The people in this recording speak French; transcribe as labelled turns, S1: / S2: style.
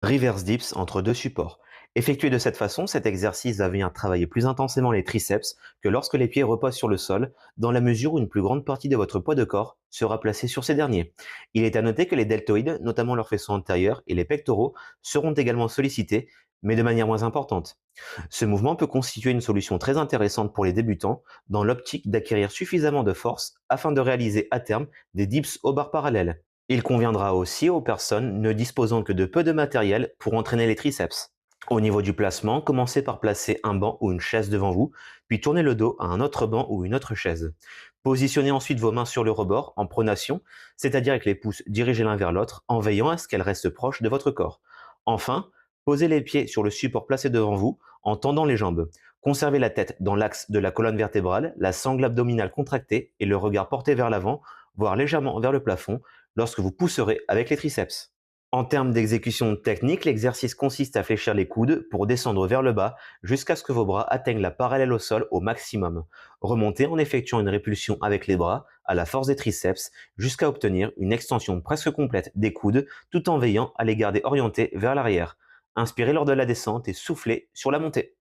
S1: Reverse dips entre deux supports. Effectué de cette façon, cet exercice va venir travailler plus intensément les triceps que lorsque les pieds reposent sur le sol, dans la mesure où une plus grande partie de votre poids de corps sera placée sur ces derniers. Il est à noter que les deltoïdes, notamment leurs faisceaux antérieurs et les pectoraux, seront également sollicités, mais de manière moins importante. Ce mouvement peut constituer une solution très intéressante pour les débutants, dans l'optique d'acquérir suffisamment de force afin de réaliser à terme des dips aux barres parallèles. Il conviendra aussi aux personnes ne disposant que de peu de matériel pour entraîner les triceps. Au niveau du placement, commencez par placer un banc ou une chaise devant vous, puis tournez le dos à un autre banc ou une autre chaise. Positionnez ensuite vos mains sur le rebord en pronation, c'est-à-dire avec les pouces dirigés l'un vers l'autre, en veillant à ce qu'elles restent proches de votre corps. Enfin, posez les pieds sur le support placé devant vous en tendant les jambes. Conservez la tête dans l'axe de la colonne vertébrale, la sangle abdominale contractée et le regard porté vers l'avant, voire légèrement vers le plafond, lorsque vous pousserez avec les triceps. En termes d'exécution technique, l'exercice consiste à fléchir les coudes pour descendre vers le bas jusqu'à ce que vos bras atteignent la parallèle au sol au maximum. Remontez en effectuant une répulsion avec les bras à la force des triceps jusqu'à obtenir une extension presque complète des coudes tout en veillant à les garder orientés vers l'arrière. Inspirez lors de la descente et soufflez sur la montée.